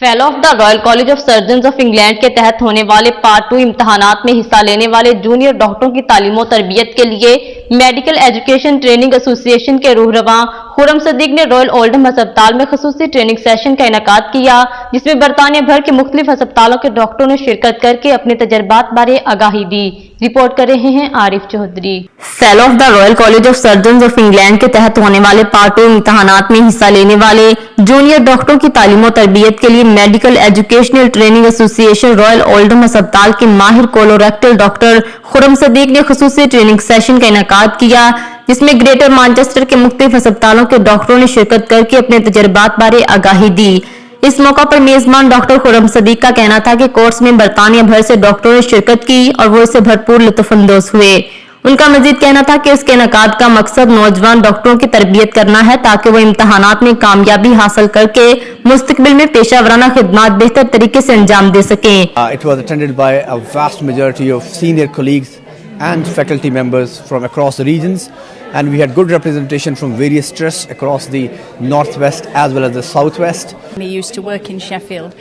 Fellow of the Royal College of Surgeons of England के तहत होने वाले पार्ट 2 इम्तहानात में हिस्सा लेने वाले जूनियर डॉक्टरों की तालीम और तरबियत के लिए मेडिकल एजुकेशन ट्रेनिंग एसोसिएशन के रूहरवा खुरम सदीक ने रॉयल ओल्डहम अस्पताल में खसूसी ट्रेनिंग सेशन का इनेकाद किया, जिसमें बरतानिया भर के मुख्तलिफ अस्पतालों के डॉक्टरों ने शिरकत करके अपने तजर्बात बारे आगाही दी। रिपोर्ट कर रहे हैं Arif Chaudhry. Fellow of the Royal College of Surgeons of England के तहत होने वाले पार्ट 2 इम्तहानात में हिस्सा लेने वाले जूनियर डॉक्टरों की तालीम और तरबियत के लिए medical educational training association royal Oldham अस्पताल के माहिर कोलोरेक्टल डॉक्टर खुरम सदीक ने खसूसी ट्रेनिंग सेशन का इनेकाद किया, जिसमें ग्रेटर मैनचेस्टर के मुख्तलिफ अस्पतालों के डॉक्टरों ने शिरकत करके अपने तजर्बात बारे आगाही दी। इस मौका पर मेजबान डॉक्टर खुरम सदीक का कहना था कि कोर्स में बरतानिया भर से डॉक्टरों ने शिरकत की और वो इससे भरपूर लुत्फअंदोज हुए। उनका मजीद कहना था कि इसके इनेकाद का मकसद नौजवान डॉक्टरों की तरबियत करना है ताकि वो इम्तहानात में कामयाबी हासिल करके मुस्तकबिल में पेशावराना खिदमात बेहतर तरीके से अंजाम दे सकें। It was attended by a vast majority of senior colleagues and faculty members from across the regions, and we had good representation from various trusts across the northwest as well as the southwest. We used to work in Sheffield.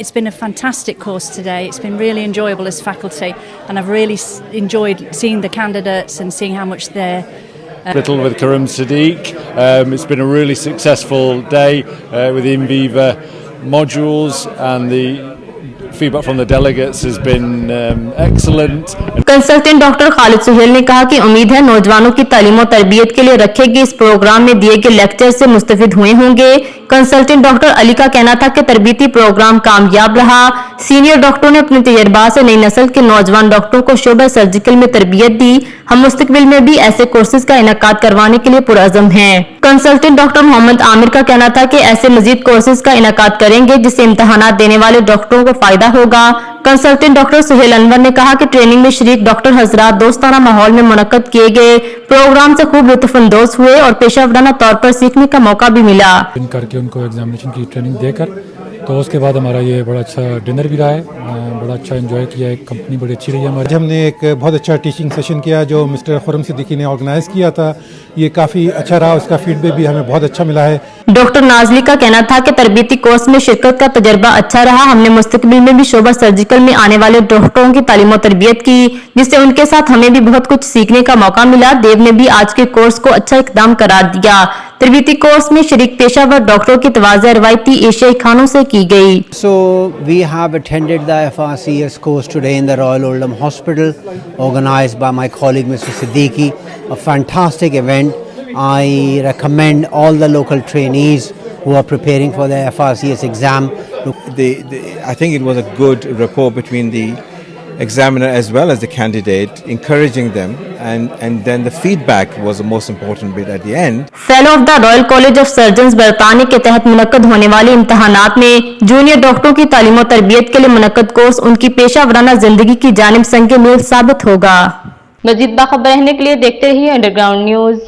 It's been a fantastic course today. It's been really enjoyable as faculty, and I've really enjoyed seeing the candidates and seeing how much they're Little with Karim Sadiq. It's been a really successful day with the InViva modules, and the feedback from the delegates has been excellent. Consultant doctor Khalid Suhail ने कहा कि उम्मीद है नौजवानों की तालीम और तरबियत के लिए रखे गए इस प्रोग्राम में दिए गए लेक्चर से मुस्तफिद हुए होंगे। कंसल्टेंट डॉक्टर अली का कहना था कि तरबियती प्रोग्राम कामयाब रहा। सीनियर डॉक्टरों ने अपने तजर्बा से नई नस्ल के नौजवान डॉक्टरों को शोबा सर्जिकल में तरबियत दी। हम मुस्तकबिल में भी ऐसे कोर्सेज का इनेकाद करवाने के लिए पुरअज़म हैं। कंसल्टेंट डॉक्टर मोहम्मद आमिर का कहना था कि ऐसे मजीद कोर्सेज का इनेकाद करेंगे जिससे इम्तहानात देने वाले डॉक्टरों को फायदा होगा। कंसल्टेंट डॉक्टर सुहेल अनवर ने कहा कि ट्रेनिंग में शरीक डॉक्टर हजरात दोस्ताना माहौल में मुनक्कद किए गए प्रोग्राम से खूब लुत्फअंदोज हुए और पेशावराना तौर पर सीखने का मौका भी मिला। करके उनको एग्जामिनेशन की ट्रेनिंग देकर तो उसके बाद हमारा ये बड़ा अच्छा डिनर भी रहा है, बड़ा अच्छा एंजॉय किया है, कंपनी बड़ी अच्छी रही है हमारी। हमने एक बहुत अच्छा टीचिंग सेशन किया जो मिस्टर खुरम सिद्दीकी ने ऑर्गेनाइज किया था, ये काफ़ी अच्छा रहा, उसका फीडबैक भी हमें बहुत अच्छा मिला है। डॉक्टर नाजली का कहना था कि तरबियती कोर्स में शिरकत का तजर्बा अच्छा रहा। हमने मुस्तकबिल में भी शोबा सर्जिकल में आने वाले डॉक्टरों की तालीम और तरबियत की, जिससे उनके साथ हमें भी बहुत कुछ सीखने का मौका मिला। देव ने भी आज के कोर्स को अच्छा इकदाम करार दिया। तरबियती कोर्स में शरीक पेशावर डॉक्टरों की तवाज़ुन रवायती एशियाई खानों से की गई। So we have attended the FRCS course today in the Royal Oldham Hospital, organized by my colleague Mr. Siddiqui. A fantastic event. I recommend all the local trainees who are preparing for the FRCS exam. I think it was a good rapport between the examiner as well as the candidate, encouraging them, and then the feedback was the most important bit at the end. Fellow of the Royal College of surgeons बरतानिया के तहत मुनक्कद होने वाले इम्तहानात में junior डॉक्टरों की तालीम और तरबियत के लिए मुनक्कद कोर्स उनकी पेशावराना जिंदगी की जानिब संग मील साबित होगा। मजीद बाखबर रहने के लिए देखते रहिए अंडरग्राउंड न्यूज।